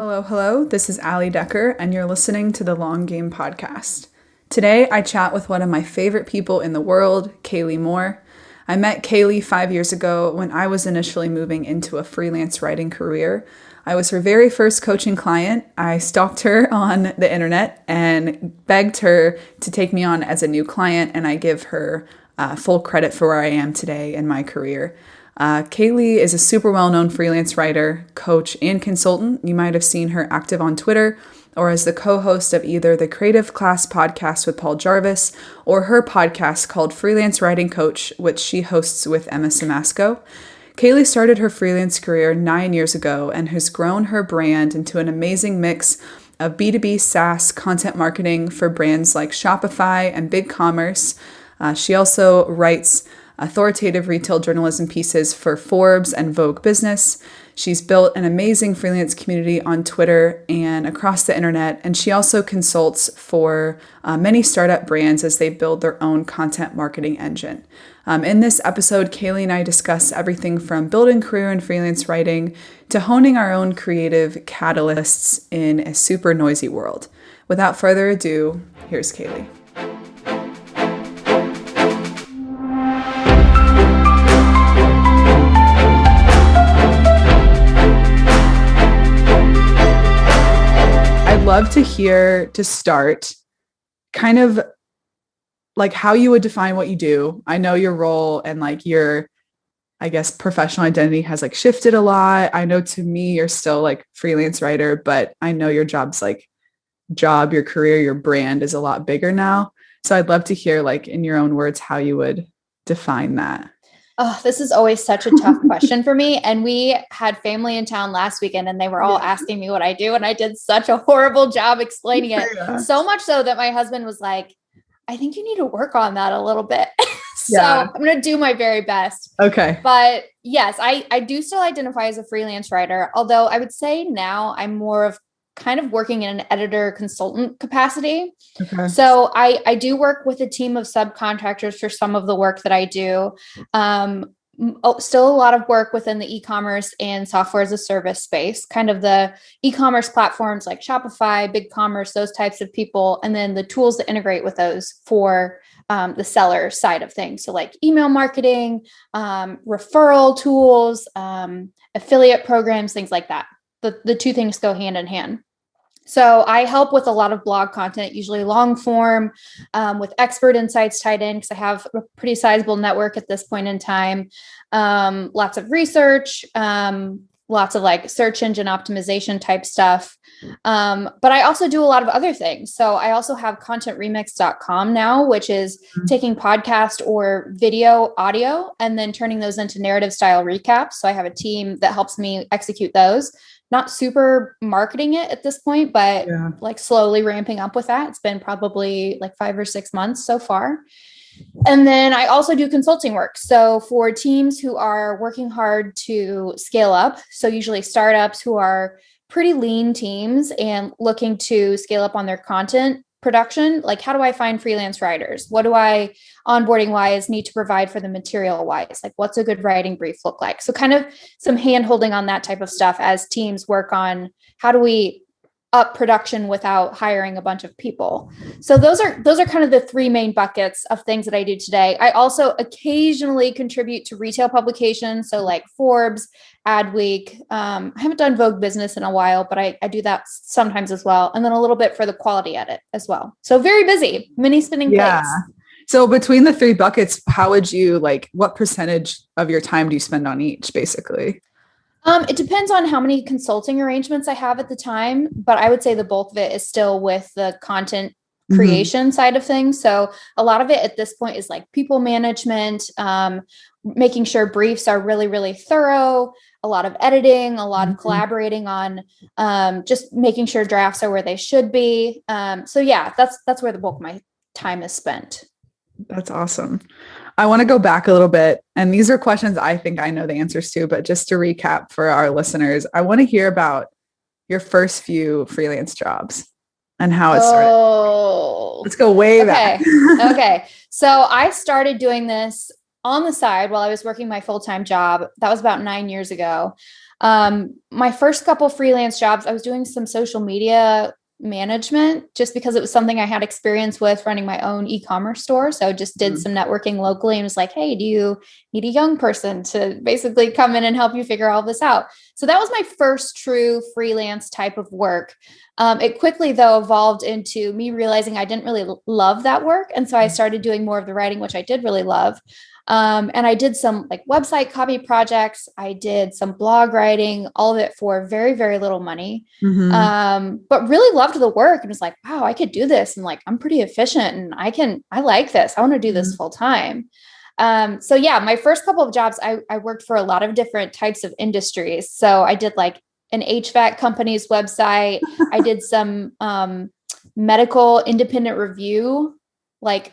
Hello. This is Allie Decker, and you're listening to the Long Game Podcast. Today, I chat with one of my favorite people in the world, Kaleigh Moore. I met Kaleigh 5 years ago when I was initially moving into a freelance writing career. I was her very first coaching client. I stalked her on the internet and begged her to take me on as a new client, and I give her full credit for where I am today in my career. Kaleigh is a super well-known freelance writer, coach, and consultant. You might have seen her active on Twitter or as the co-host of either the Creative Class podcast with Paul Jarvis or her podcast called Freelance Writing Coach, which she hosts with Emma Masko. Kaleigh started her freelance career 9 years ago and has grown her brand into an amazing mix of B2B SaaS content marketing for brands like Shopify and Ecommerce. She also writes authoritative retail journalism pieces for Forbes and Vogue Business. She's built an amazing freelance community on Twitter and across the internet, and she also consults for many startup brands as they build their own content marketing engine. In this episode, Kaleigh and I discuss everything from building career in freelance writing to honing our own creative catalysts in a super noisy world. Without further ado, here's Kaleigh. I'd love to hear, to start, kind of like how you would define what you do. I know your role and like your, I guess, professional identity has like shifted a lot. I know to me, you're still like freelance writer, but I know your job's like your career, your brand is a lot bigger now. So I'd love to hear like in your own words, how you would define that. Oh, this is always such a tough question for me. And we had family in town last weekend and they were all asking me what I do. And I did such a horrible job explaining it. Yeah. So much so that my husband was like, I think you need to work on that a little bit. So I'm going to do my very best. Okay. But yes, I do still identify as a freelance writer, although I would say now I'm more of kind of working in an editor consultant capacity. Okay. So I do work with a team of subcontractors for some of the work that I do. Still a lot of work within the e-commerce and software as a service space, kind of the e-commerce platforms like Shopify, BigCommerce, those types of people, and then the tools that integrate with those for the seller side of things. So like email marketing, referral tools, affiliate programs, things like that. The two things go hand in hand. So I help with a lot of blog content, usually long form, with expert insights tied in because I have a pretty sizable network at this point in time. Lots of research, lots of like search engine optimization type stuff. But I also do a lot of other things. So I also have contentremix.com now, which is taking podcast or video audio and then turning those into narrative style recaps. So I have a team that helps me execute those. Not super marketing it at this point, but like slowly ramping up with that. It's been probably like 5 or 6 months so far. And then I also do consulting work. So for teams who are working hard to scale up, so usually startups who are pretty lean teams and looking to scale up on their content production, like how do I find freelance writers? What do I onboarding wise need to provide for the material wise? Like what's a good writing brief look like? So kind of some hand holding on that type of stuff as teams work on how do we up production without hiring a bunch of people. So those are kind of the three main buckets of things that I do today. I also occasionally contribute to retail publications. So like Forbes, Adweek. I haven't done Vogue Business in a while, but I do that sometimes as well. And then a little bit for the quality edit as well. So very busy, mini spinning plates. So between the three buckets, how would you what percentage of your time do you spend on each basically? It depends on how many consulting arrangements I have at the time, but I would say the bulk of it is still with the content creation side of things. So a lot of it at this point is like people management, making sure briefs are really, really thorough, a lot of editing, a lot of collaborating on just making sure drafts are where they should be. So yeah, that's where the bulk of my time is spent. That's awesome. I want to go back a little bit. And these are questions I think I know the answers to, but just to recap for our listeners, I want to hear about your first few freelance jobs and how it started. Let's go way back. Okay. So I started doing this on the side while I was working my full-time job. That was about 9 years ago. My first couple freelance jobs, I was doing some social media management just because it was something I had experience with running my own e-commerce store. So just did some networking locally and was like, hey, do you need a young person to basically come in and help you figure all this out? So that was my first true freelance type of work. It quickly, though, evolved into me realizing I didn't really love that work. And so I started doing more of the writing, which I did really love. And I did some like website copy projects. I did some blog writing, all of it for very, very little money. But really loved the work and was like, wow, I could do this. And like, I'm pretty efficient and I like this. I want to do this full time. So yeah, my first couple of jobs, I worked for a lot of different types of industries. So I did like an HVAC company's website. I did some, medical independent review, like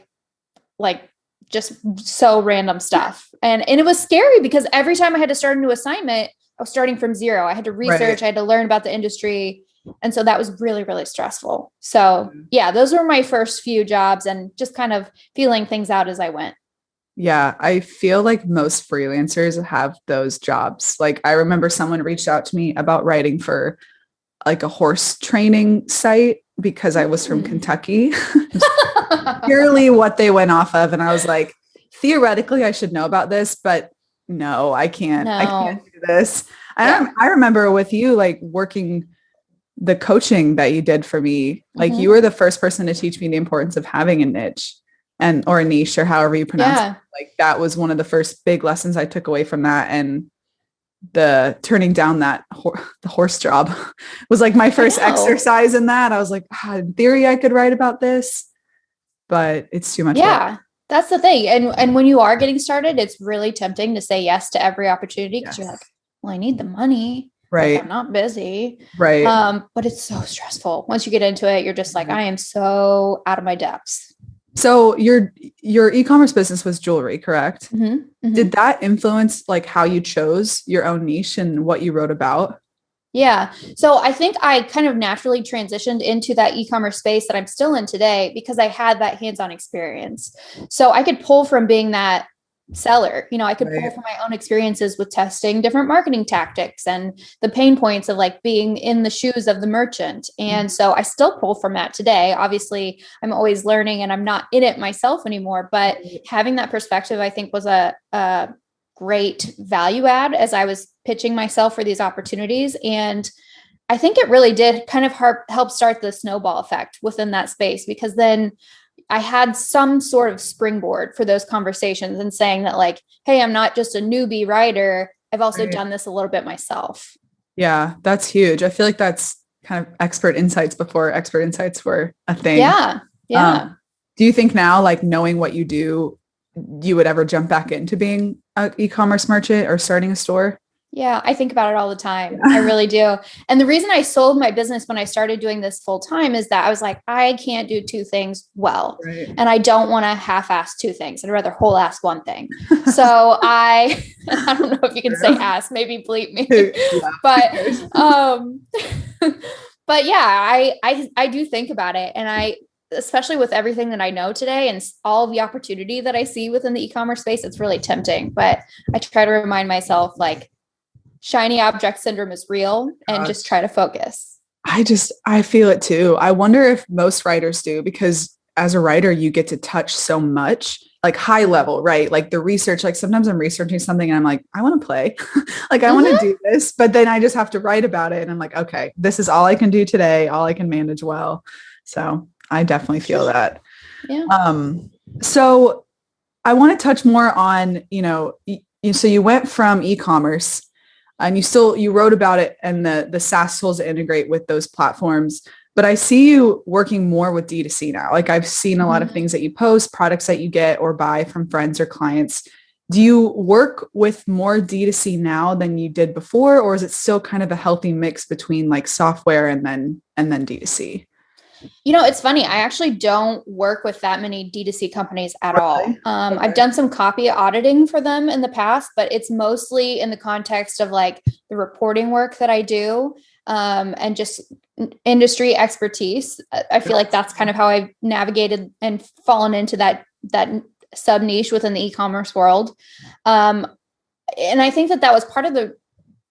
just so random stuff. And it was scary because every time I had to start a new assignment, I was starting from zero. I had to research, I had to learn about the industry. And so that was really, really stressful. So yeah, those were my first few jobs and just kind of feeling things out as I went. Yeah, I feel like most freelancers have those jobs. Like I remember someone reached out to me about writing for like a horse training site because I was from Kentucky. Purely what they went off of. And I was like, theoretically, I should know about this, but no, I can't. I can't do this. I remember with you, like working the coaching that you did for me, like you were the first person to teach me the importance of having a niche or a niche or however you pronounce it. Like that was one of the first big lessons I took away from that. And the turning down the horse job was like my first exercise in that. I was like, in theory, I could write about this, but it's too much work. That's the thing. And when you are getting started, it's really tempting to say yes to every opportunity because you're like, well, I need the money. Right. Like, I'm not busy. Right. But it's so stressful. Once you get into it, you're just like, I am so out of my depths. So your e-commerce business was jewelry, correct? Did that influence like how you chose your own niche and what you wrote about? Yeah. So I think I kind of naturally transitioned into that e-commerce space that I'm still in today because I had that hands-on experience. So I could pull from being that seller, I could pull from my own experiences with testing different marketing tactics and the pain points of like being in the shoes of the merchant. And so I still pull from that today. Obviously, I'm always learning and I'm not in it myself anymore, but having that perspective, I think was a great value add as I was pitching myself for these opportunities. And I think it really did kind of help start the snowball effect within that space, because then I had some sort of springboard for those conversations and saying that like, hey, I'm not just a newbie writer. I've also done this a little bit myself. Yeah, that's huge. I feel like that's kind of expert insights before expert insights were a thing. Yeah. Do you think now, like knowing what you do, you would ever jump back into being an e-commerce merchant or starting a store? Yeah, I think about it all the time. I really do. And the reason I sold my business when I started doing this full time is that I was like, I can't do two things well. And I don't want to half-ass two things. I'd rather whole-ass one thing. So I don't know if you can say ass, maybe bleep me. But yeah, I do think about it. And especially with everything that I know today and all of the opportunity that I see within the e-commerce space, it's really tempting. But I try to remind myself like, shiny object syndrome is real and just try to focus. I feel it too. I wonder if most writers do, because as a writer, you get to touch so much, like high level, right? Like the research, like sometimes I'm researching something and I'm like, I want to play, like I want to do this, but then I just have to write about it. And I'm like, okay, this is all I can do today, all I can manage well. So I definitely feel that. So I want to touch more on, so you went from e-commerce and you wrote about it and the SaaS tools that integrate with those platforms. But I see you working more with D2C now. Like I've seen a lot of things that you post, products that you get or buy from friends or clients. Do you work with more D2C now than you did before? Or is it still kind of a healthy mix between like software and then D2C? It's funny. I actually don't work with that many D2C companies at all. I've done some copy auditing for them in the past, but it's mostly in the context of like the reporting work that I do and just industry expertise. I feel like that's kind of how I've navigated and fallen into that sub niche within the e-commerce world. And I think that was part of the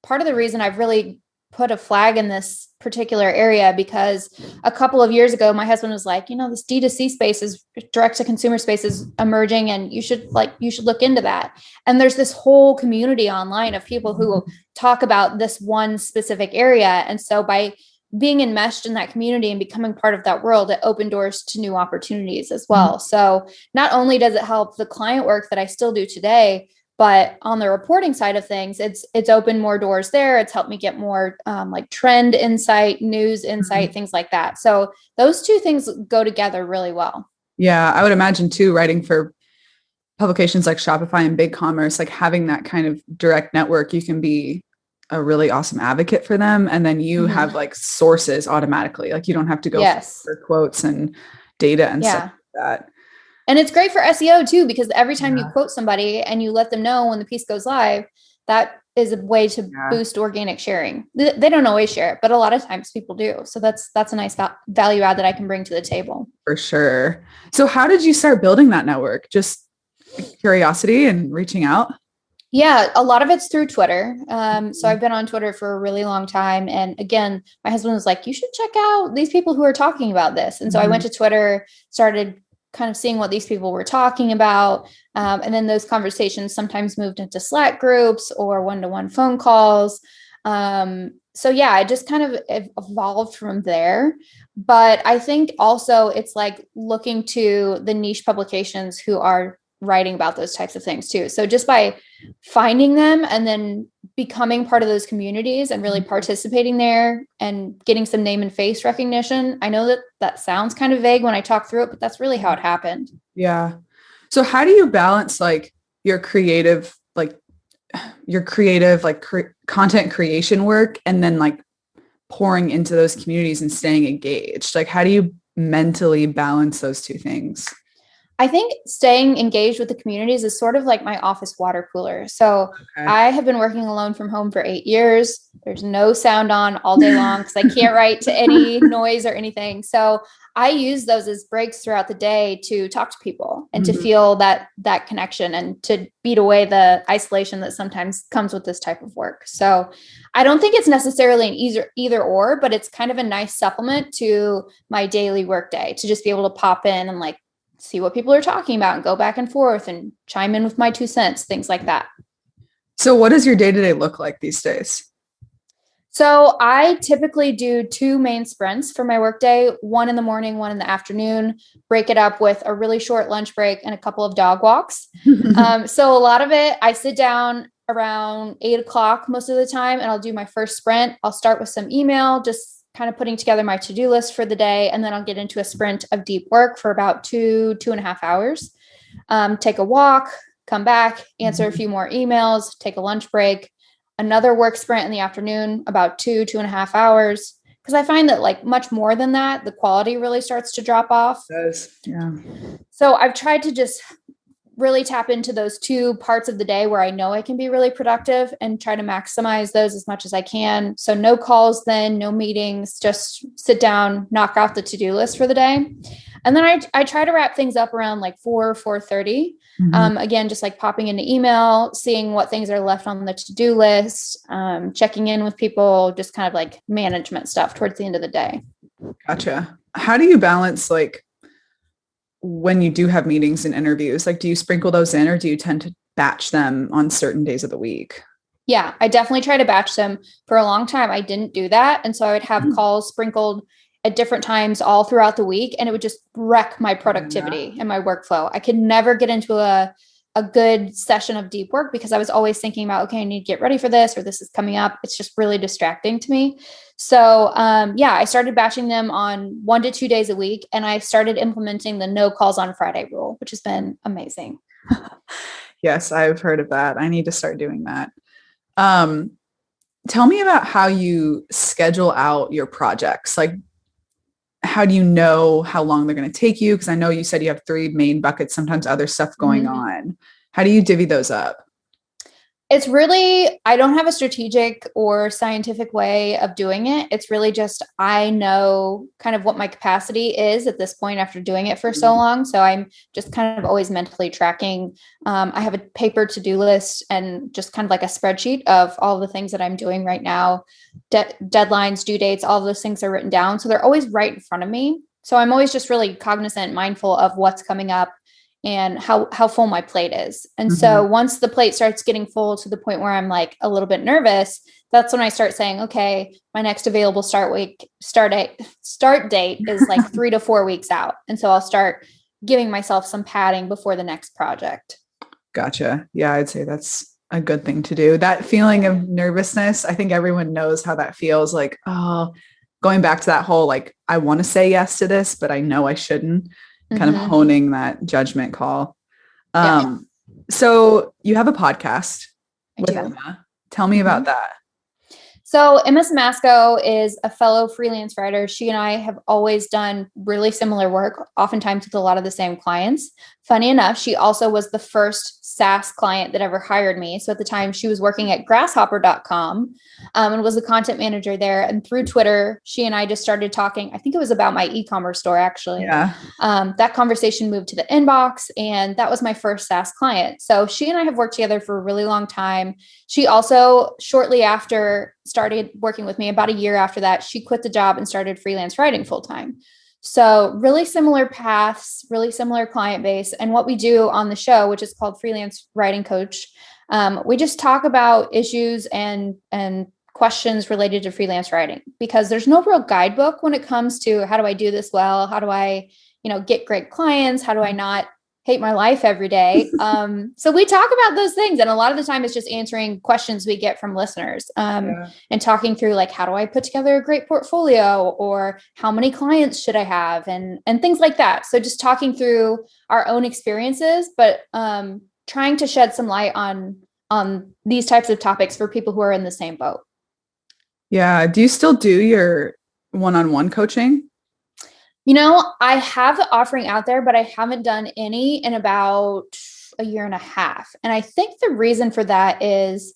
part of the reason I've really put a flag in this particular area, because a couple of years ago, my husband was like, this D2C space is direct to consumer space is emerging, and you should look into that. And there's this whole community online of people who talk about this one specific area. And so by being enmeshed in that community and becoming part of that world, it opened doors to new opportunities as well. Mm-hmm. So not only does it help the client work that I still do today, but on the reporting side of things, it's opened more doors there. It's helped me get more like trend insight, news insight, things like that. So those two things go together really well. Yeah, I would imagine too, writing for publications like Shopify and BigCommerce, like having that kind of direct network, you can be a really awesome advocate for them. And then you have like sources automatically. Like you don't have to go for quotes and data and stuff like that. And it's great for SEO too, because every time you quote somebody and you let them know when the piece goes live, that is a way to boost organic sharing. They don't always share it, but a lot of times people do. So that's a nice value add that I can bring to the table. For sure. So how did you start building that network? Just curiosity and reaching out? Yeah, a lot of it's through Twitter. So I've been on Twitter for a really long time. And again, my husband was like, you should check out these people who are talking about this. And so I went to Twitter, started kind of seeing what these people were talking about. And then those conversations sometimes moved into Slack groups or one-to-one phone calls. So yeah, I just kind of evolved from there. But I think also it's like looking to the niche publications who are writing about those types of things too. So just by finding them and then becoming part of those communities and really participating there and getting some name and face recognition. I know that sounds kind of vague when I talk through it, but that's really how it happened. Yeah. So how do you balance like your creative content creation work and then like pouring into those communities and staying engaged? Like, how do you mentally balance those two things? I think staying engaged with the communities is sort of like my office water cooler. So I have been working alone from home for 8 years. There's no sound on all day long because I can't write to any noise or anything. So I use those as breaks throughout the day to talk to people and to feel that connection and to beat away the isolation that sometimes comes with this type of work. So I don't think it's necessarily an either or, but it's kind of a nice supplement to my daily work day to just be able to pop in and like see what people are talking about and go back and forth and chime in with my 2 cents, things like that. So what does your day-to-day look like these days? So I typically do 2 main sprints for my workday, one in the morning, one in the afternoon, break it up with a really short lunch break and a couple of dog walks. So a lot of it, I sit down around 8:00 most of the time and I'll do my first sprint. I'll start with some email, just kind of putting together my to-do list for the day. And then I'll get into a sprint of deep work for about 2.5 hours, take a walk, come back, answer a few more emails, take a lunch break, another work sprint in the afternoon, about 2.5 hours. Because I find that like much more than that, the quality really starts to drop off. It does. Yeah. So I've tried to just really tap into those 2 parts of the day where I know I can be really productive and try to maximize those as much as I can. So no calls then, no meetings, just sit down, knock off the to-do list for the day. And then I try to wrap things up around like 4:30. Again, just like popping into email, seeing what things are left on the to-do list, checking in with people, just kind of like management stuff towards the end of the day. Gotcha. How do you balance like when you do have meetings and interviews? Like, do you sprinkle those in or do you tend to batch them on certain days of the week? Yeah, I definitely try to batch them. For a long time, I didn't do that. And so I would have calls sprinkled at different times all throughout the week, and it would just wreck my productivity and my workflow. I could never get into a good session of deep work because I was always thinking about, okay, I need to get ready for this, or this is coming up. It's just really distracting to me. So I started batching them on 1 to 2 days a week, and I started implementing the no calls on Friday rule, which has been amazing. Yes, I've heard of that. I need to start doing that. Tell me about how you schedule out your projects. Like, how do you know how long they're going to take you? Because I know you said you have 3 main buckets, sometimes other stuff going on. How do you divvy those up? It's really, I don't have a strategic or scientific way of doing it. It's really just, I know kind of what my capacity is at this point after doing it for so long. So I'm just kind of always mentally tracking. I have a paper to-do list and just kind of like a spreadsheet of all the things that I'm doing right now, deadlines, due dates, all of those things are written down. So they're always right in front of me. So I'm always just really cognizant, mindful of what's coming up and how full my plate is. And so once the plate starts getting full to the point where I'm like a little bit nervous, that's when I start saying, okay, my next available start date is like 3 to 4 weeks out. And so I'll start giving myself some padding before the next project. Gotcha. Yeah, I'd say that's a good thing to do. That feeling of nervousness, I think everyone knows how that feels, like, oh, going back to that whole, like, I want to say yes to this, but I know I shouldn't. Kind of honing that judgment call. So you have a podcast with Emma. Tell me about that. So Ms. Masko is a fellow freelance writer. She and I have always done really similar work, oftentimes with a lot of the same clients. Funny enough, she also was the first SaaS client that ever hired me. So at the time she was working at grasshopper.com and was the content manager there. And through Twitter, she and I just started talking. I think it was about my e-commerce store, actually. Yeah. That conversation moved to the inbox, and that was my first SaaS client. So she and I have worked together for a really long time. She also, shortly after, started working with me. About a year after that, she quit the job and started freelance writing full time. So really similar paths, really similar client base. And what we do on the show, which is called Freelance Writing Coach, we just talk about issues and questions related to freelance writing, because there's no real guidebook when it comes to how do I do this well? How do I, get great clients? How do I not hate my life every day? So we talk about those things. And a lot of the time it's just answering questions we get from listeners and talking through, like, how do I put together a great portfolio, or how many clients should I have, and things like that. So just talking through our own experiences, but trying to shed some light on these types of topics for people who are in the same boat. Yeah. Do you still do your one-on-one coaching? I have the offering out there, but I haven't done any in about a year and a half. And I think the reason for that is,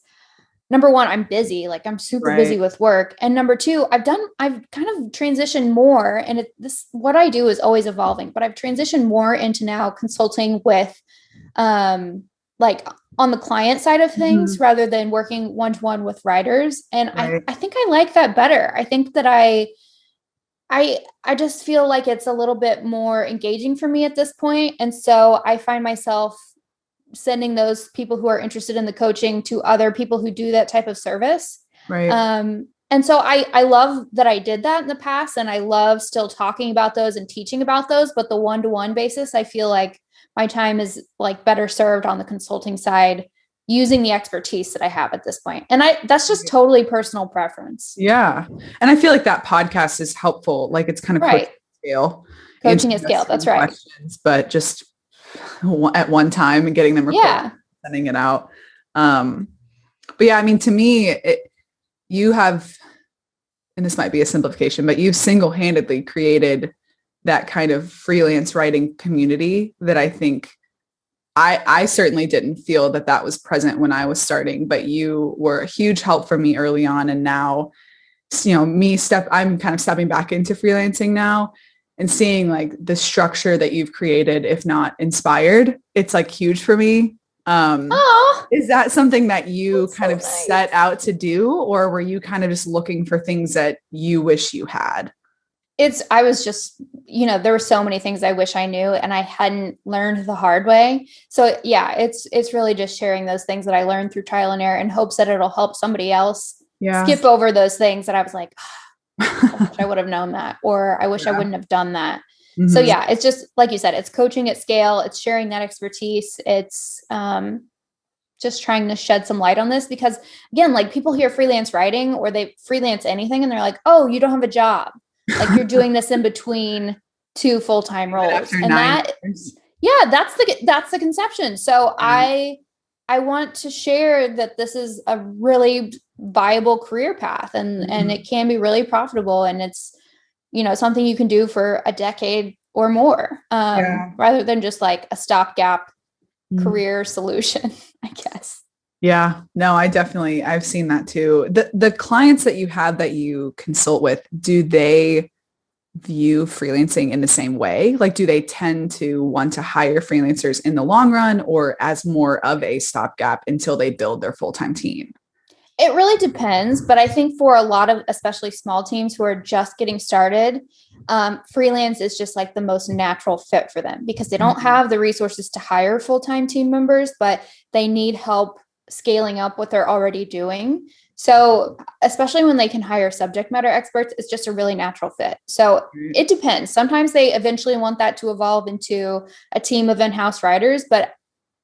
number one, I'm busy. Like, I'm super busy with work. And number two, I've kind of transitioned more, and what I do is always evolving, but I've transitioned more into now consulting with, like, on the client side of things rather than working one-to-one with writers. And I think I like that better. I think that I just feel like it's a little bit more engaging for me at this point. And so I find myself sending those people who are interested in the coaching to other people who do that type of service. Right. And so I love that I did that in the past, and I love still talking about those and teaching about those, but the one-to-one basis, I feel like my time is like better served on the consulting side, using the expertise that I have at this point. And that's just totally personal preference. Yeah. And I feel like that podcast is helpful. Like, it's kind of coaching at scale. That's right. Questions, but just at one time and getting them recorded, sending it out. But yeah, I mean, to me, you have, and this might be a simplification, but you've single-handedly created that kind of freelance writing community that I think I certainly didn't feel that was present when I was starting, but you were a huge help for me early on. And now, I'm kind of stepping back into freelancing now and seeing like the structure that you've created, if not inspired, it's like huge for me. Is that something that you set out to do, or were you kind of just looking for things that you wish you had? I was just, there were so many things I wish I knew and I hadn't learned the hard way. So yeah, it's really just sharing those things that I learned through trial and error in hopes that it'll help somebody else skip over those things that I was like, I wish I would have known that, or I wish I wouldn't have done that. So yeah, it's just, like you said, it's coaching at scale. It's sharing that expertise. It's just trying to shed some light on this, because again, like, people hear freelance writing or they freelance anything and they're like, oh, you don't have a job. Like, you're doing this in between two full-time roles. And that's the conception. So I want to share that this is a really viable career path, and it can be really profitable, and it's, something you can do for a decade or more, rather than just like a stopgap career solution, I guess. Yeah, no, I've seen that too. The clients that you have that you consult with, do they view freelancing in the same way? Like, do they tend to want to hire freelancers in the long run or as more of a stopgap until they build their full-time team? It really depends, but I think for a lot of, especially small teams who are just getting started, freelance is just like the most natural fit for them because they don't have the resources to hire full-time team members, but they need help scaling up what they're already doing. So especially when they can hire subject matter experts, it's just a really natural fit. So it depends. Sometimes they eventually want that to evolve into a team of in-house writers, but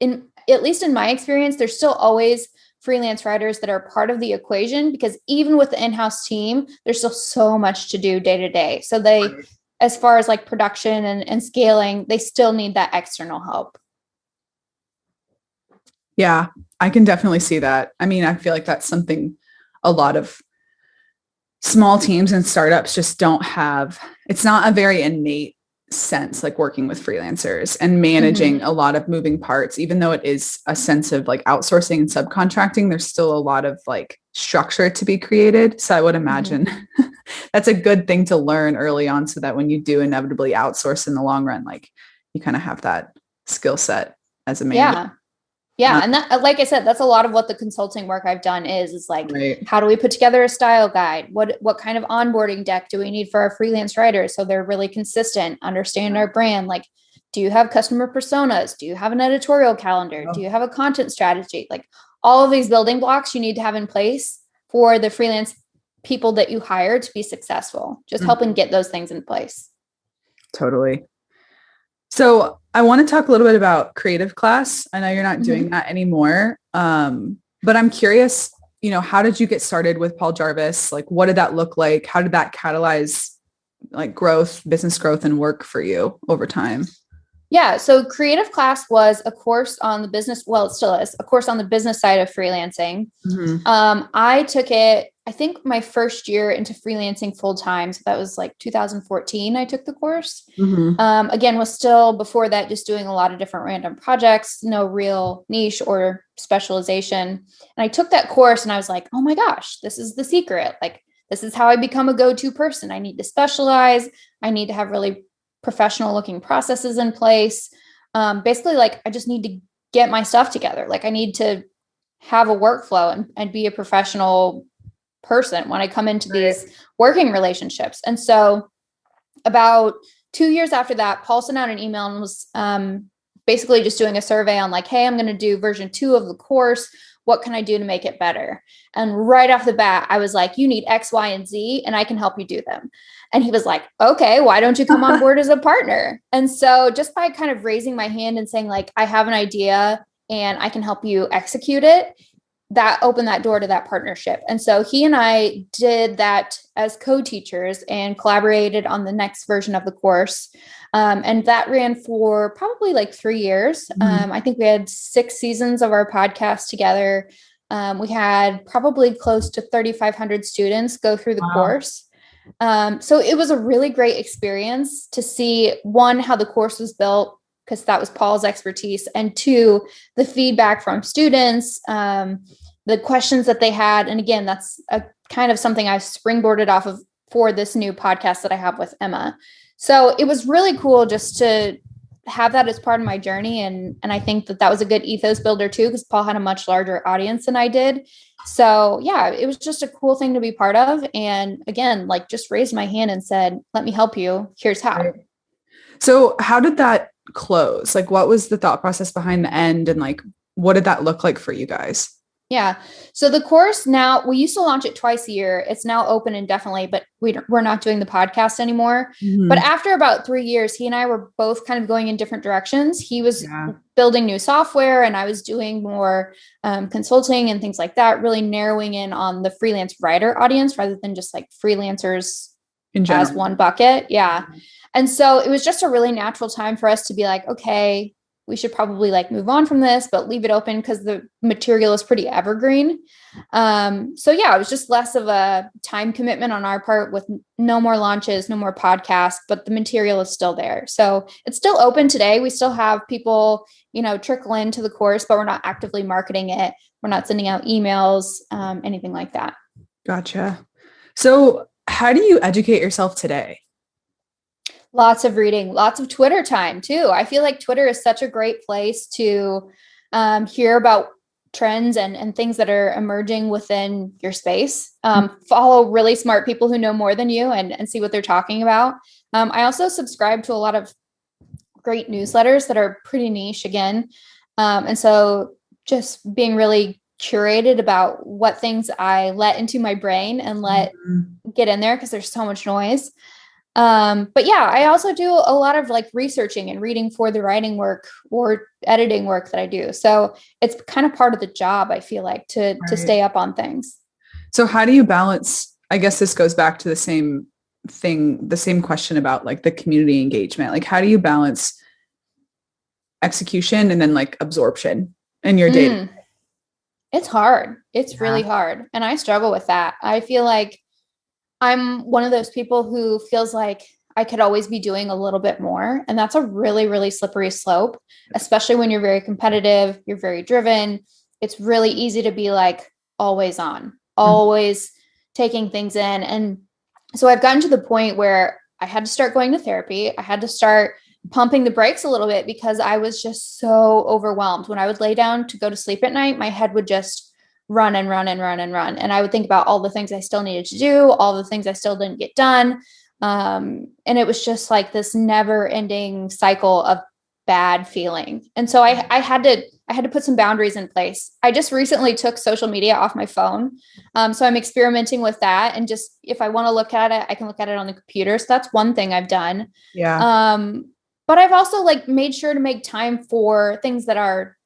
at least in my experience, there's still always freelance writers that are part of the equation because even with the in-house team, there's still so much to do day to day. So as far as like production and scaling, they still need that external help. Yeah, I can definitely see that. I mean, I feel like that's something a lot of small teams and startups just don't have. It's not a very innate sense, like working with freelancers and managing a lot of moving parts. Even though it is a sense of like outsourcing and subcontracting, there's still a lot of like structure to be created. So I would imagine that's a good thing to learn early on so that when you do inevitably outsource in the long run, like you kind of have that skill set as a manager. Yeah. And that, like I said, that's a lot of what the consulting work I've done is like, Right. how do we put together a style guide? What kind of onboarding deck do we need for our freelance writers? So they're really consistent, understand our brand. Like, do you have customer personas? Do you have an editorial calendar? Do you have a content strategy? Like all of these building blocks you need to have in place for the freelance people that you hire to be successful, just helping get those things in place. Totally. So I want to talk a little bit about creative class. I know you're not doing that anymore. But I'm curious, how did you get started with Paul Jarvis? Like, what did that look like? How did that catalyze like growth, business growth and work for you over time? Yeah. So creative class was a course on the business. Well, it still is a course on the business side of freelancing. I took it, I think my first year into freelancing full time. So that was like 2014. I took the course. Again, was still before that, just doing a lot of different random projects, no real niche or specialization. And I took that course and I was like, oh my gosh, this is the secret. Like, this is how I become a go-to person. I need to specialize. I need to have really professional looking processes in place. Basically, like I just need to get my stuff together. Like I need to have a workflow and be a professional person when I come into these working relationships. And so about 2 years after that, Paul sent out an email and was basically just doing a survey on like, hey, I'm going to do version 2 of the course. What can I do to make it better? And right off the bat, I was like, you need X, Y, and Z, and I can help you do them. And he was like, okay, why don't you come on board as a partner? And so just by kind of raising my hand and saying like, I have an idea and I can help you execute it, that opened that door to that partnership. And so he and I did that as co-teachers and collaborated on the next version of the course. And that ran for probably like 3 years. I think we had 6 seasons of our podcast together. We had probably close to 3,500 students go through the course. So it was a really great experience to see, one, how the course was built, because that was Paul's expertise, and 2, the feedback from students, the questions that they had. And again, that's a kind of something I've springboarded off of for this new podcast that I have with Emma. So it was really cool just to have that as part of my journey. And I think that was a good ethos builder too, because Paul had a much larger audience than I did. So yeah, it was just a cool thing to be part of. And again, like just raised my hand and said, let me help you. Here's how. Right. So how did that close? Like, what was the thought process behind the end? And like, what did that look like for you guys? Yeah. So the course now, we used to launch it twice a year. It's now open indefinitely, but we're not doing the podcast anymore. But after about 3 years, he and I were both kind of going in different directions. He was building new software and I was doing more consulting and things like that, really narrowing in on the freelance writer audience rather than just like freelancers in general as one bucket. Yeah. And so it was just a really natural time for us to be like, okay, we should probably like move on from this, but leave it open because the material is pretty evergreen. So yeah, it was just less of a time commitment on our part with no more launches, no more podcasts, but the material is still there. So it's still open today. We still have people, trickle into the course, but we're not actively marketing it. We're not sending out emails, anything like that. Gotcha. So how do you educate yourself today? Lots of reading, lots of Twitter time too. I feel like Twitter is such a great place to hear about trends and things that are emerging within your space. Follow really smart people who know more than you and see what they're talking about. I also subscribe to a lot of great newsletters that are pretty niche again. And so just being really curated about what things I let into my brain and let get in there because there's so much noise. But yeah, I also do a lot of like researching and reading for the writing work or editing work that I do. So it's kind of part of the job, I feel like, to stay up on things. So how do you balance, I guess this goes back to the same thing, the same question about like the community engagement. Like, how do you balance execution and then like absorption in your day? It's hard. It's really hard. And I struggle with that. I feel like I'm one of those people who feels like I could always be doing a little bit more. And that's a really, really slippery slope, especially when you're very competitive, you're very driven. It's really easy to be like always on, always taking things in. And so I've gotten to the point where I had to start going to therapy. I had to start pumping the brakes a little bit because I was just so overwhelmed. When I would lay down to go to sleep at night, my head would just run and run and run and run. And I would think about all the things I still needed to do, all the things I still didn't get done. And it was just like this never ending cycle of bad feeling. And so I had to put some boundaries in place. I just recently took social media off my phone. So I'm experimenting with that. And just, if I want to look at it, I can look at it on the computer. So that's one thing I've done. Yeah. But I've also like made sure to make time for things that are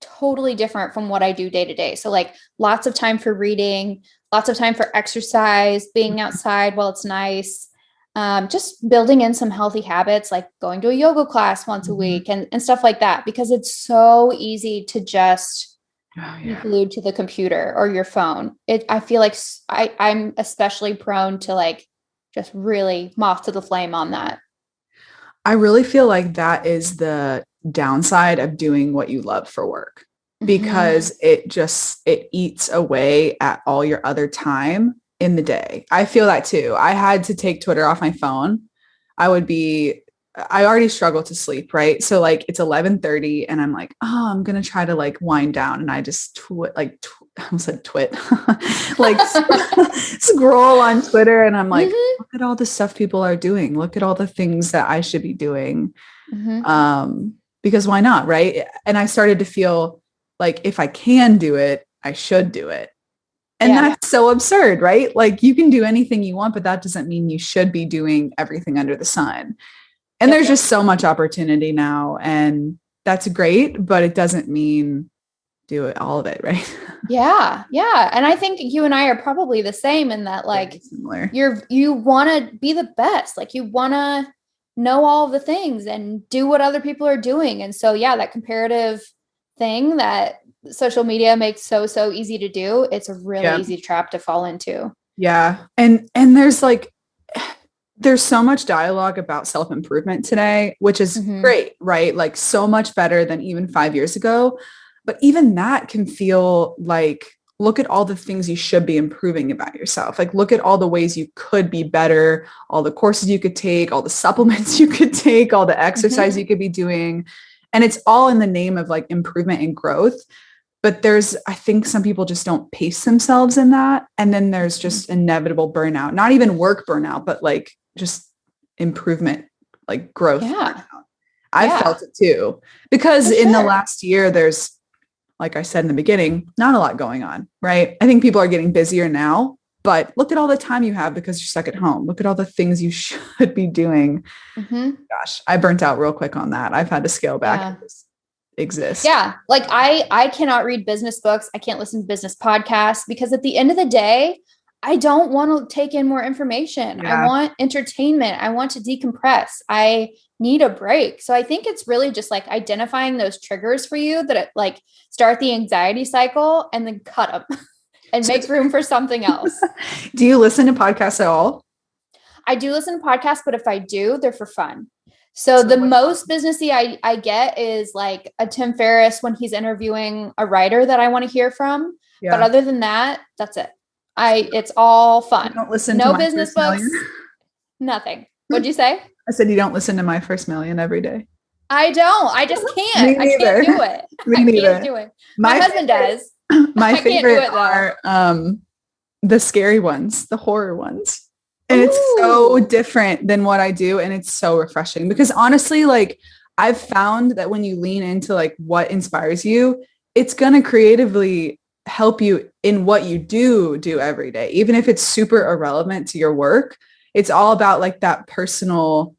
totally different from what I do day to day. So like lots of time for reading, lots of time for exercise, being outside while it's nice, just building in some healthy habits, like going to a yoga class once a week and stuff like that, because it's so easy to just be glued to the computer or your phone. I feel like I'm especially prone to like just really moth to the flame on that. I really feel like that is the downside of doing what you love for work, because it eats away at all your other time in the day. I feel that too. I had to take Twitter off my phone. I already struggle to sleep, right? So like it's 11:30 and I'm like, oh, I'm going to try to like wind down. And I just I almost said twit, like scroll on Twitter. And I'm like, look at all the stuff people are doing. Look at all the things that I should be doing. Because why not? Right. And I started to feel like if I can do it, I should do it. And that's so absurd, right? Like you can do anything you want, but that doesn't mean you should be doing everything under the sun. And there's just so much opportunity now, and that's great, but it doesn't mean do it all of it. Right. Yeah. Yeah. And I think you and I are probably the same in that, like you want to be the best, like you want to know all the things and do what other people are doing. And so, that comparative thing that social media makes so easy to do, it's a really easy trap to fall into. Yeah. And there's so much dialogue about self-improvement today, which is great, right? Like so much better than even 5 years ago. But even that can feel like, look at all the things you should be improving about yourself. Like, look at all the ways you could be better, all the courses you could take, all the supplements you could take, all the exercise you could be doing. And it's all in the name of like improvement and growth. But I think some people just don't pace themselves in that. And then there's just inevitable burnout, not even work burnout, but like just improvement, like growth. Burnout. I felt it too, because in the last year, there's, like I said in the beginning, not a lot going on, right? I think people are getting busier now, but look at all the time you have because you're stuck at home. Look at all the things you should be doing. Gosh, I burnt out real quick on that. I've had to scale back and just exist. Yeah. Like I cannot read business books. I can't listen to business podcasts because at the end of the day, I don't want to take in more information. Yeah. I want entertainment. I want to decompress. I need a break. So I think it's really just like identifying those triggers for you that like start the anxiety cycle and then cut them and make room for something else. Do you listen to podcasts at all? I do listen to podcasts, but if I do, they're for fun. So the most businessy I get is like a Tim Ferriss when he's interviewing a writer that I want to hear from. Yeah. But other than that, that's it. It's all fun. You don't listen no to business books, nothing. What'd you say? I said you don't listen to My First Million every day. I don't. I just can't. I can't do it. Me neither. I can't do it. My husband does. My favorite are the scary ones, the horror ones. And it's so different than what I do. And it's so refreshing because honestly, like I've found that when you lean into like what inspires you, it's going to creatively help you in what you do every day. Even if it's super irrelevant to your work, it's all about like that personal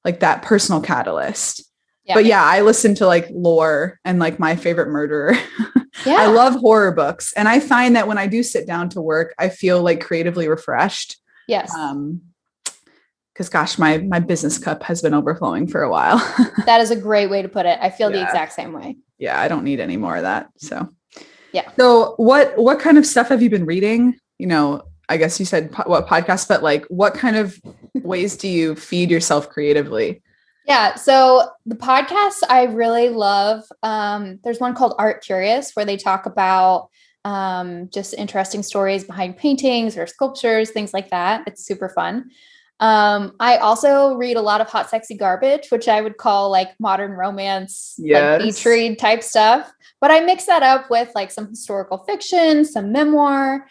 catalyst. Yeah. But yeah, I listen to like lore and like My Favorite Murderer. Yeah. I love horror books. And I find that when I do sit down to work, I feel like creatively refreshed. Yes. Because gosh, my business cup has been overflowing for a while. That is a great way to put it. I feel the exact same way. Yeah. I don't need any more of that. So yeah. So what kind of stuff have you been reading? You know, I guess you said what podcasts, but like what kind of ways do you feed yourself creatively? Yeah. So the podcasts I really love, there's one called Art Curious where they talk about just interesting stories behind paintings or sculptures, things like that. It's super fun. I also read a lot of hot, sexy garbage, which I would call like modern romance, like beach read type stuff. But I mix that up with like some historical fiction, some memoir.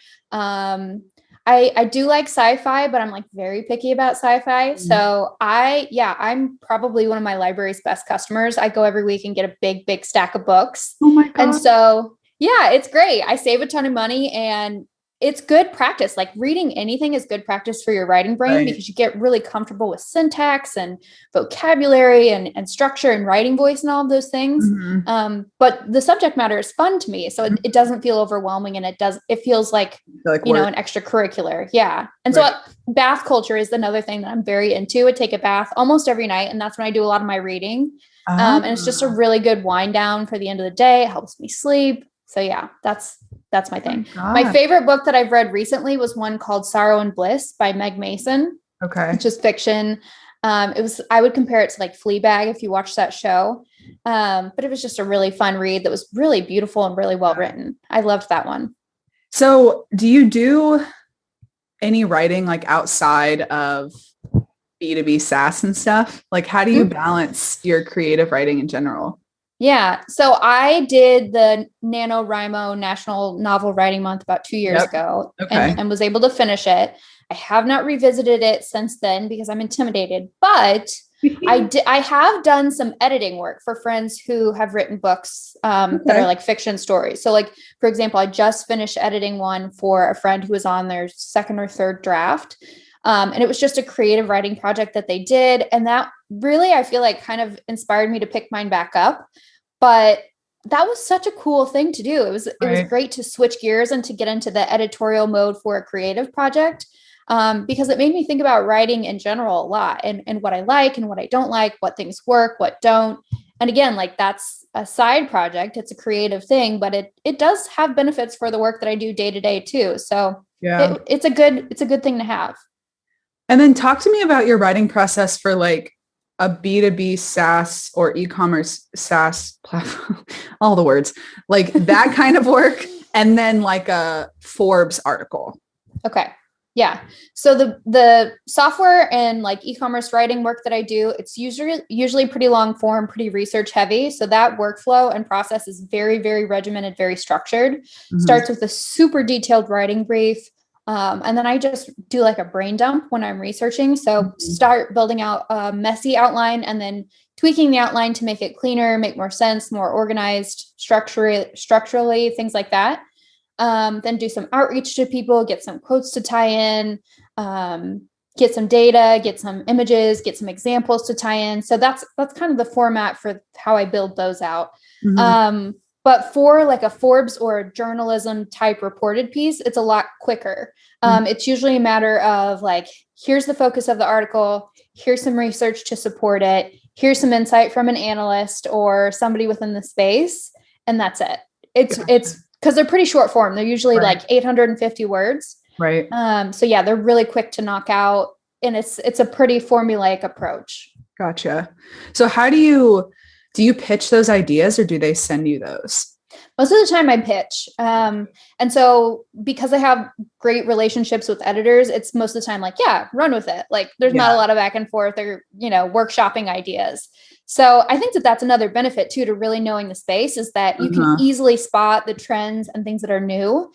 I do like sci-fi, but I'm like very picky about sci-fi. Mm-hmm. So I'm probably one of my library's best customers. I go every week and get a big stack of books. Oh my God. And so, yeah, it's great. I save a ton of money and it's good practice. Like reading anything is good practice for your writing brain because you get really comfortable with syntax and vocabulary and structure and writing voice and all of those things. Mm-hmm. But the subject matter is fun to me. So it doesn't feel overwhelming and it feels like you know, an extracurricular. Yeah. And so bath culture is another thing that I'm very into. I take a bath almost every night. And that's when I do a lot of my reading. And it's just a really good wind down for the end of the day. It helps me sleep. So yeah, that's my thing. Oh my favorite book that I've read recently was one called Sorrow and Bliss by Meg Mason. Okay. Which is fiction. I would compare it to like Fleabag if you watch that show. But it was just a really fun read that was really beautiful and really well written. I loved that one. So do you do any writing like outside of B2B SaaS and stuff? Like how do you balance your creative writing in general? Yeah. So I did the NaNoWriMo National Novel Writing Month about 2 years ago and was able to finish it. I have not revisited it since then because I'm intimidated, but I have done some editing work for friends who have written books that are like fiction stories. So like, for example, I just finished editing one for a friend who was on their second or third draft. And it was just a creative writing project that they did. And that really, I feel like kind of inspired me to pick mine back up. But that was such a cool thing to do. It was great to switch gears and to get into the editorial mode for a creative project because it made me think about writing in general a lot and what I like and what I don't like, what things work, what don't. And again, like that's a side project. It's a creative thing, but it does have benefits for the work that I do day to day too. So it's a good thing to have. And then talk to me about your writing process for like a B2B SaaS or Ecommerce SaaS platform, all the words, like that kind of work. And then like a Forbes article. Okay. Yeah. So the software and like e-commerce writing work that I do, it's usually pretty long form, pretty research heavy. So that workflow and process is very, very regimented, very structured. Mm-hmm. Starts with a super detailed writing brief. And then I just do like a brain dump when I'm researching. So start building out a messy outline and then tweaking the outline to make it cleaner, make more sense, more organized, structurally, things like that. Then do some outreach to people, get some quotes to tie in, get some data, get some images, get some examples to tie in. So that's kind of the format for how I build those out. Mm-hmm. But for like a Forbes or a journalism type reported piece, it's a lot quicker. It's usually a matter of like, here's the focus of the article. Here's some research to support it. Here's some insight from an analyst or somebody within the space. And that's it. It's because they're pretty short form. They're usually like 850 words. Right. So yeah, they're really quick to knock out. And it's a pretty formulaic approach. Gotcha. So how do you pitch those ideas, or do they send you those? Most of the time I pitch. And so because I have great relationships with editors, it's most of the time like, yeah, run with it. Like there's not a lot of back and forth or, workshopping ideas. So I think that that's another benefit too, to really knowing the space, is that you can easily spot the trends and things that are new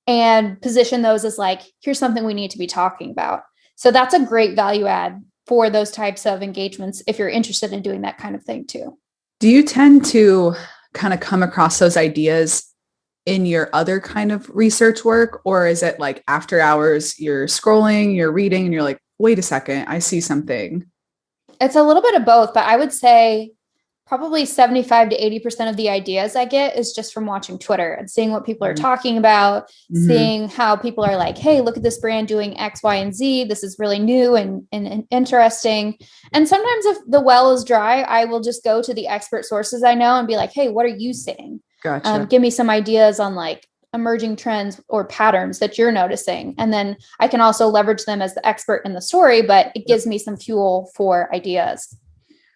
and position those as like, here's something we need to be talking about. So that's a great value add for those types of engagements if you're interested in doing that kind of thing too. Do you tend to kind of come across those ideas in your other kind of research work? Or is it like after hours, you're scrolling, you're reading, and you're like, wait a second, I see something? It's a little bit of both, but I would say probably 75 to 80% of the ideas I get is just from watching Twitter and seeing what people are talking about, seeing how people are like, hey, look at this brand doing X, Y, and Z. This is really new and interesting. And sometimes if the well is dry, I will just go to the expert sources I know and be like, hey, what are you seeing? Gotcha. Give me some ideas on like emerging trends or patterns that you're noticing. And then I can also leverage them as the expert in the story, but it gives me some fuel for ideas.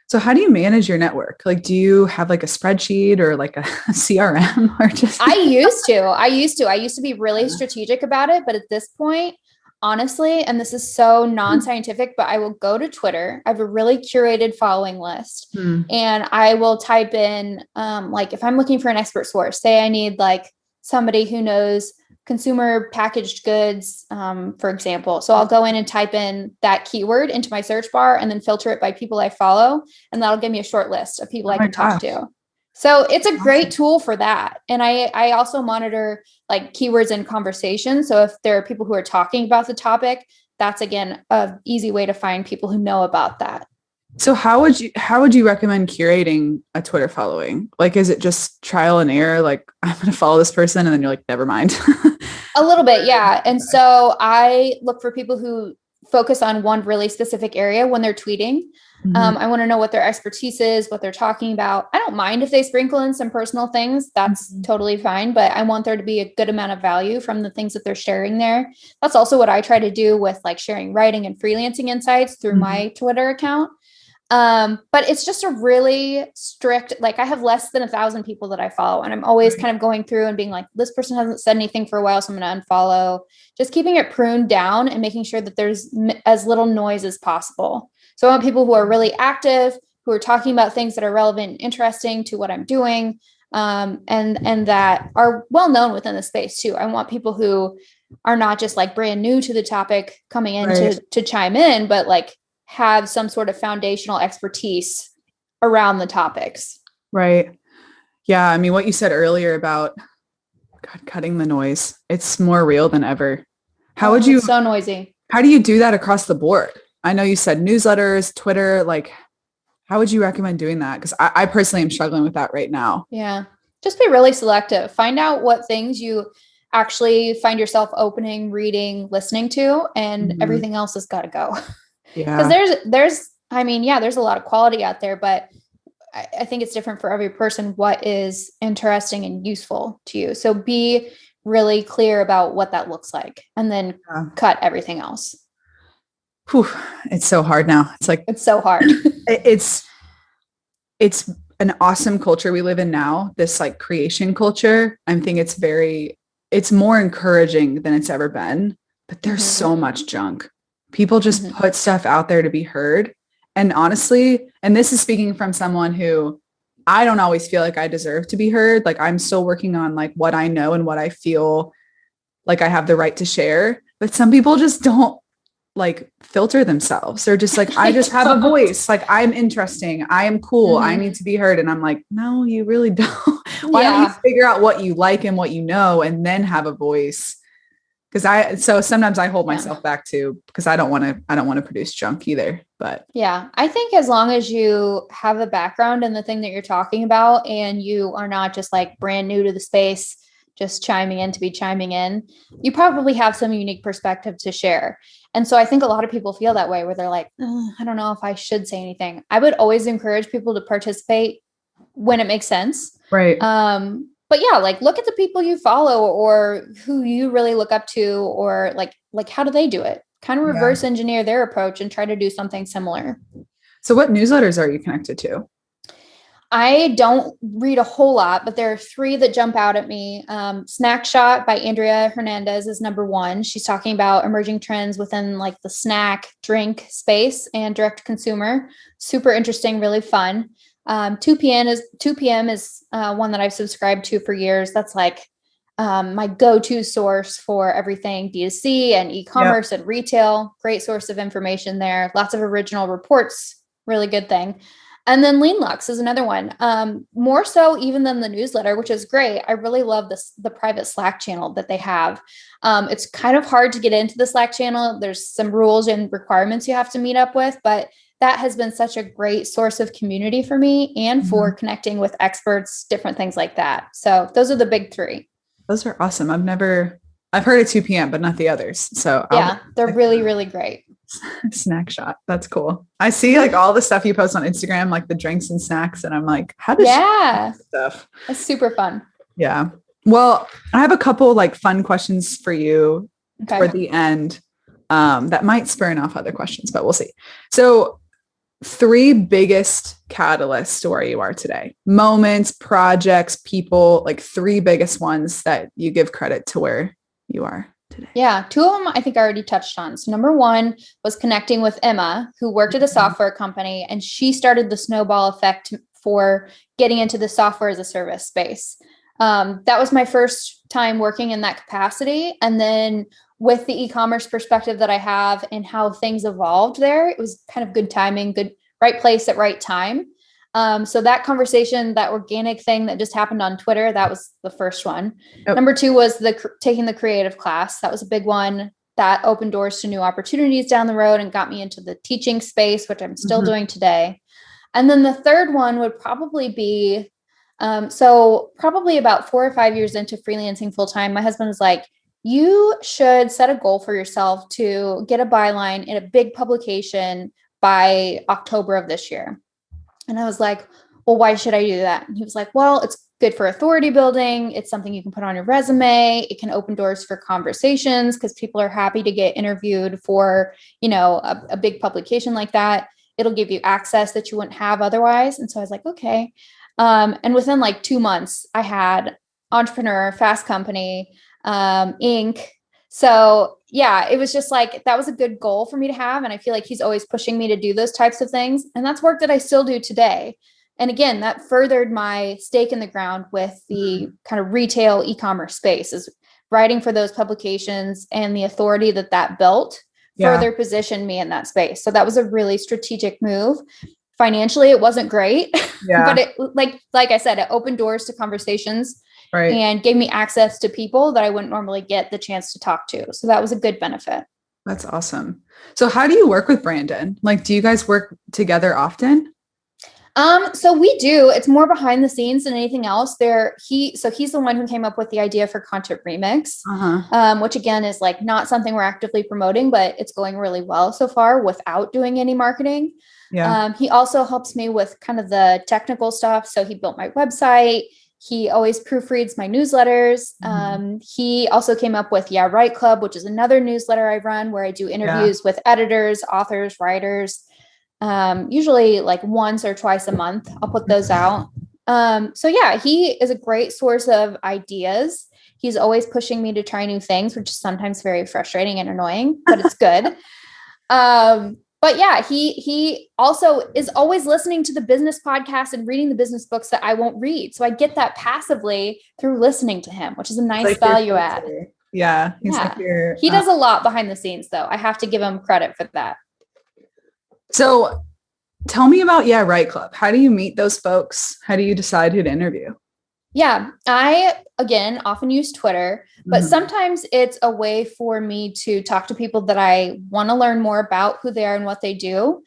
So how do you manage your network? Like, do you have like a spreadsheet or like a CRM or just? I used to be really strategic about it. But at this point, honestly, and this is so non-scientific, but I will go to Twitter. I have a really curated following list and I will type in, like if I'm looking for an expert source, say I need like somebody who knows consumer packaged goods, for example. So I'll go in and type in that keyword into my search bar and then filter it by people I follow. And that'll give me a short list of people I can talk to. So it's a great tool for that. And I also monitor like keywords in conversation. So if there are people who are talking about the topic, that's again, an easy way to find people who know about that. So how would you recommend curating a Twitter following? Like, is it just trial and error? Like, I'm going to follow this person, and then you're like, never mind. A little bit. Yeah. And so I look for people who focus on one really specific area when they're tweeting. I want to know what their expertise is, what they're talking about. I don't mind if they sprinkle in some personal things. That's totally fine. But I want there to be a good amount of value from the things that they're sharing there. That's also what I try to do with like sharing writing and freelancing insights through my Twitter account. But it's just a really strict, like I have less than 1,000 people that I follow, and I'm always kind of going through and being like, this person hasn't said anything for a while, so I'm going to unfollow, just keeping it pruned down and making sure that there's as little noise as possible. So I want people who are really active, who are talking about things that are relevant and interesting to what I'm doing, and that are well known within the space too. I want people who are not just like brand new to the topic coming in to chime in, but like have some sort of foundational expertise around the topics. Right. Yeah. I mean, what you said earlier about cutting the noise, it's more real than ever. It's so noisy. How do you do that across the board? I know you said newsletters, Twitter, like, how would you recommend doing that? Because I personally am struggling with that right now. Yeah. Just be really selective. Find out what things you actually find yourself opening, reading, listening to, and everything else has got to go. Yeah. Because there's a lot of quality out there, but I think it's different for every person, what is interesting and useful to you. So be really clear about what that looks like and then cut everything else. Whew, it's so hard now. It's so hard. it's an awesome culture we live in now, this like creation culture. I think it's more encouraging than it's ever been, but there's so much junk. People just put stuff out there to be heard. And honestly, and this is speaking from someone who I don't always feel like I deserve to be heard. Like I'm still working on like what I know and what I feel like I have the right to share. But some people just don't like filter themselves. They're just like, I just have a voice. Like I'm interesting. I am cool. I need to be heard. And I'm like, no, you really don't. Why don't you figure out what you like and what you know, and then have a voice? So sometimes I hold myself back too, because I don't want to produce junk either. But yeah, I think as long as you have a background in the thing that you're talking about and you are not just like brand new to the space, just chiming in to be chiming in, you probably have some unique perspective to share. And so I think a lot of people feel that way where they're like, I don't know if I should say anything. I would always encourage people to participate when it makes sense. right. But yeah, like look at the people you follow or who you really look up to, or like how do they do it? Kind of reverse engineer their approach and try to do something similar. So what newsletters are you connected to? I don't read a whole lot, but there are 3 that jump out at me. Snack Shot by Andrea Hernandez is number 1. She's talking about emerging trends within like the snack drink space and direct consumer. Super interesting, really fun. 2PM is one that I've subscribed to for years. That's like my go-to source for everything D2C and e-commerce and retail. Great source of information there. Lots of original reports. Really good thing. And then Lean Lux is another one. More so even than the newsletter, which is great. I really love the private Slack channel that they have. It's kind of hard to get into the Slack channel. There's some rules and requirements you have to meet up with, but that has been such a great source of community for me and for connecting with experts, different things like that. So those are the big 3. Those are awesome. I've heard of 2PM, but not the others. So yeah, they're really, really great. Snack Shot. That's cool. I see like all the stuff you post on Instagram, like the drinks and snacks. And I'm like, how does she do stuff? It's super fun. Yeah. Well, I have a couple like fun questions for you toward the end that might spur off other questions, but we'll see. So 3 biggest catalysts to where you are today, moments, projects, people, like 3 biggest ones that you give credit to where you are today. Yeah. 2 of them I think I already touched on. So number 1 was connecting with Emma, who worked at a software company, and she started the snowball effect for getting into the software as a service space. That was my first time working in that capacity. And then with the e-commerce perspective that I have and how things evolved there, it was kind of good timing, good, right place at right time. So that conversation, that organic thing that just happened on Twitter, that was the first one. Yep. Number 2 was taking the creative class. That was a big one that opened doors to new opportunities down the road and got me into the teaching space, which I'm still doing today. And then the third one would probably be, so probably about 4 or 5 years into freelancing full time, my husband was like, you should set a goal for yourself to get a byline in a big publication by October of this year. And I was like, well, why should I do that? And he was like, well, it's good for authority building. It's something you can put on your resume. It can open doors for conversations because people are happy to get interviewed for, a big publication like that. It'll give you access that you wouldn't have otherwise. And so I was like, okay. And within like 2 months, I had Entrepreneur, Fast Company, Inc. So yeah, it was just like, that was a good goal for me to have. And I feel like he's always pushing me to do those types of things. And that's work that I still do today. And again, that furthered my stake in the ground with the kind of retail e-commerce space, is writing for those publications, and the authority that built further positioned me in that space. So that was a really strategic move. Financially, it wasn't great, but it, like I said, it opened doors to conversations. Right. And gave me access to people that I wouldn't normally get the chance to talk to. So that was a good benefit. That's awesome. So how do you work with Brandon? Like, do you guys work together often? So we do. It's more behind the scenes than anything else. He's the one who came up with the idea for Content Remix, which again is like not something we're actively promoting, but it's going really well so far without doing any marketing. Yeah. He also helps me with kind of the technical stuff. So he built my website. He always proofreads my newsletters. He also came up with Right Club, which is another newsletter I run where I do interviews with editors, authors, writers, usually like once or twice a month. I'll put those out. So yeah, he is a great source of ideas. He's always pushing me to try new things, which is sometimes very frustrating and annoying, but it's good. But yeah, he also is always listening to the business podcast and reading the business books that I won't read. So I get that passively through listening to him, which is a nice like value add. Yeah. He does a lot behind the scenes though. I have to give him credit for that. So tell me about Right Club. How do you meet those folks? How do you decide who to interview? Yeah, I, again, often use Twitter, but sometimes it's a way for me to talk to people that I want to learn more about who they are and what they do.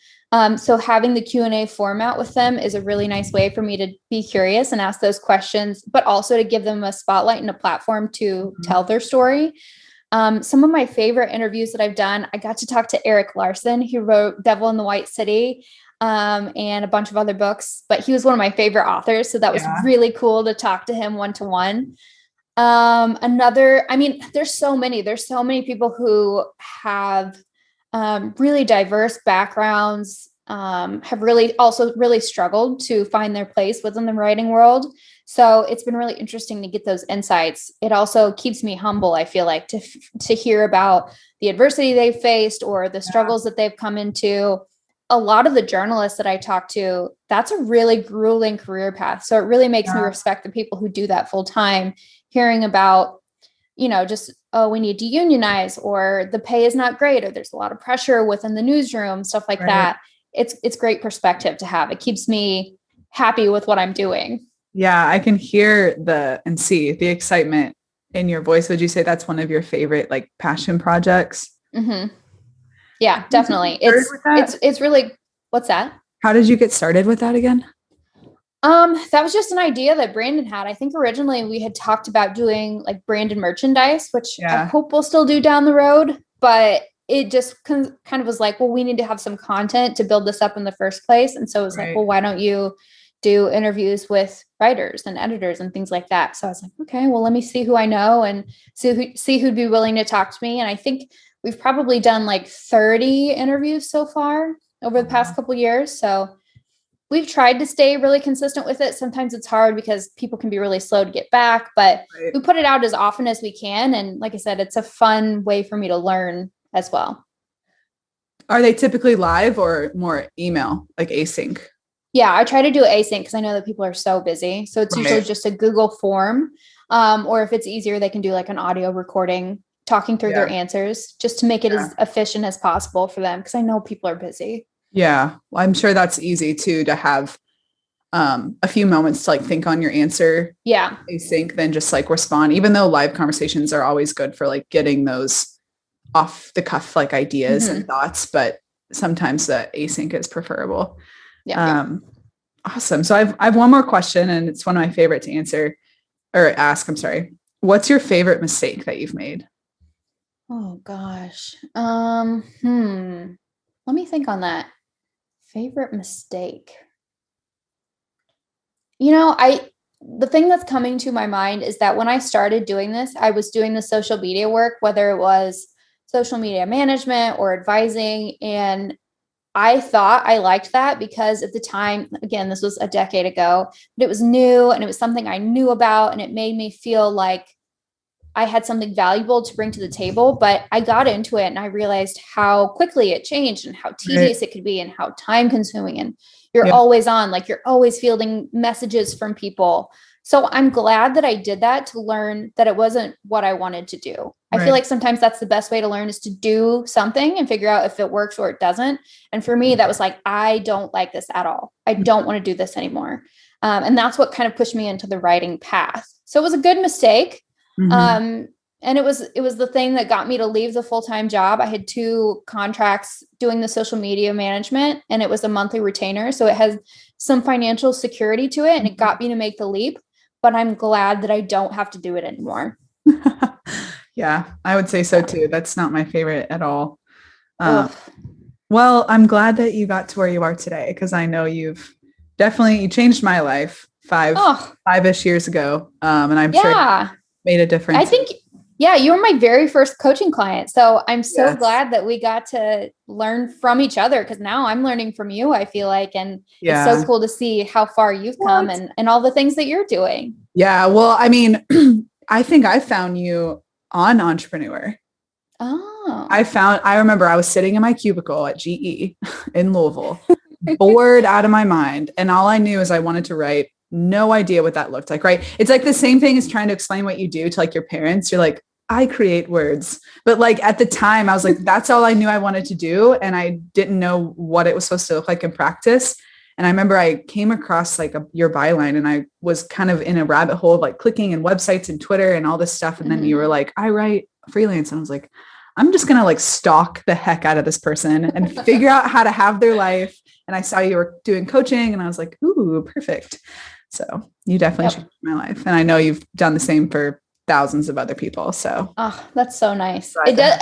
So having the Q&A format with them is a really nice way for me to be curious and ask those questions, but also to give them a spotlight and a platform to tell their story. Some of my favorite interviews that I've done, I got to talk to Eric Larson, who wrote Devil in the White City, and a bunch of other books, but he was one of my favorite authors. So that was really cool to talk to him one-to-one. There's so many people who have really diverse backgrounds, have really struggled to find their place within the writing world. So it's been really interesting to get those insights. It also keeps me humble, I feel like, to hear about the adversity they've faced or the struggles that they've come into. A lot of the journalists that I talk to, that's a really grueling career path. So it really makes me respect the people who do that full time, hearing about, just, oh, we need to unionize, or the pay is not great, or there's a lot of pressure within the newsroom, stuff like that. It's great perspective to have. It keeps me happy with what I'm doing. Yeah, I can hear and see the excitement in your voice. Would you say that's one of your favorite like passion projects? Mm-hmm. Yeah, definitely. It's really, what's that? How did you get started with that again? That was just an idea that Brandon had. I think originally we had talked about doing like branded merchandise, which I hope we'll still do down the road, but it just kind of was like, well, we need to have some content to build this up in the first place. And so it was like, well, why don't you do interviews with writers and editors and things like that? So I was like, okay, well, let me see who I know and see who'd be willing to talk to me. And I think we've probably done like 30 interviews so far over the past couple of years. So we've tried to stay really consistent with it. Sometimes it's hard because people can be really slow to get back, but we put it out as often as we can. And like I said, it's a fun way for me to learn as well. Are they typically live or more email, like async? Yeah, I try to do async because I know that people are so busy. So it's usually just a Google form. Or if it's easier, they can do like an audio recording, talking through their answers, just to make it as efficient as possible for them. Because I know people are busy. Yeah, well, I'm sure that's easy too, to have a few moments to like think on your answer. Yeah. Async, then just like respond, even though live conversations are always good for like getting those off the cuff, like ideas and thoughts, but sometimes the async is preferable. Yeah. Awesome. So I've one more question, and it's one of my favorite to answer or ask. I'm sorry. What's your favorite mistake that you've made? Oh gosh. Let me think on that. Favorite mistake. The thing that's coming to my mind is that when I started doing this, I was doing the social media work, whether it was social media management or advising. And I thought I liked that because at the time, again, this was a decade ago, but it was new and it was something I knew about, and it made me feel like I had something valuable to bring to the table. But I got into it and I realized how quickly it changed and how tedious it could be and how time consuming, and you're always on, like you're always fielding messages from people. So I'm glad that I did that to learn that it wasn't what I wanted to do. I feel like sometimes that's the best way to learn, is to do something and figure out if it works or it doesn't. And for me, that was like, I don't like this at all. I don't want to do this anymore. And that's what kind of pushed me into the writing path. So it was a good mistake. And it was the thing that got me to leave the full-time job. I had 2 contracts doing the social media management, and it was a monthly retainer. So it has some financial security to it, and it got me to make the leap, but I'm glad that I don't have to do it anymore. Yeah, I would say so too. That's not my favorite at all. Well, I'm glad that you got to where you are today, because I know you changed my life five-ish years ago. And I'm sure you made a difference. I think, you were my very first coaching client. So I'm so glad that we got to learn from each other, because now I'm learning from you, I feel like. And it's so cool to see how far you've come and all the things that you're doing. Yeah. Well, I mean, I think I found you on Entrepreneur. Oh. I remember I was sitting in my cubicle at GE in Louisville, bored out of my mind. And all I knew is I wanted to write. No idea what that looked like, right? It's like the same thing as trying to explain what you do to like your parents. You're like, I create words. But like at the time I was like, that's all I knew I wanted to do. And I didn't know what it was supposed to look like in practice. And I remember I came across like your byline and I was kind of in a rabbit hole of like clicking and websites and Twitter and all this stuff. And then you were like, I write freelance. And I was like, I'm just going to like stalk the heck out of this person and figure out how to have their life. And I saw you were doing coaching and I was like, ooh, perfect. So you definitely changed my life. And I know you've done the same for thousands of other people. So, oh, that's so nice. It does.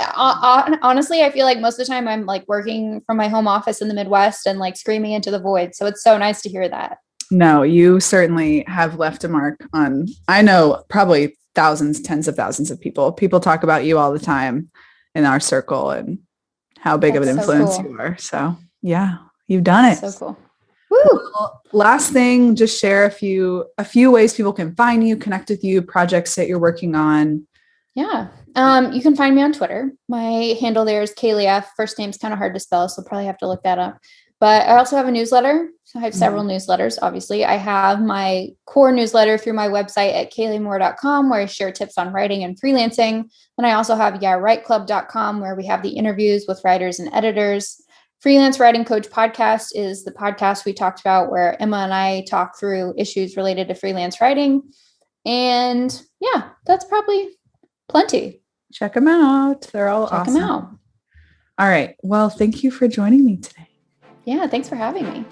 Honestly, I feel like most of the time I'm like working from my home office in the Midwest and like screaming into the void. So it's so nice to hear that. No, you certainly have left a mark on, I know, probably thousands, tens of thousands of people. People talk about you all the time in our circle and how big of an influence you are. So yeah, you've done it. So cool. Woo. Well, last thing, just share a few ways people can find you, connect with you, projects that you're working on. Yeah. You can find me on Twitter. My handle there is Kaleigh F. First name's kind of hard to spell, so probably have to look that up. But I also have a newsletter. So I have several newsletters, obviously. I have my core newsletter through my website at kaleighmoore.com, where I share tips on writing and freelancing. And I also have writeclub.com, where we have the interviews with writers and editors. Freelance Writing Coach podcast is the podcast we talked about where Emma and I talk through issues related to freelance writing. And yeah, that's probably plenty. Check them out. They're all awesome. Check them out. All right. Well, thank you for joining me today. Yeah, thanks for having me.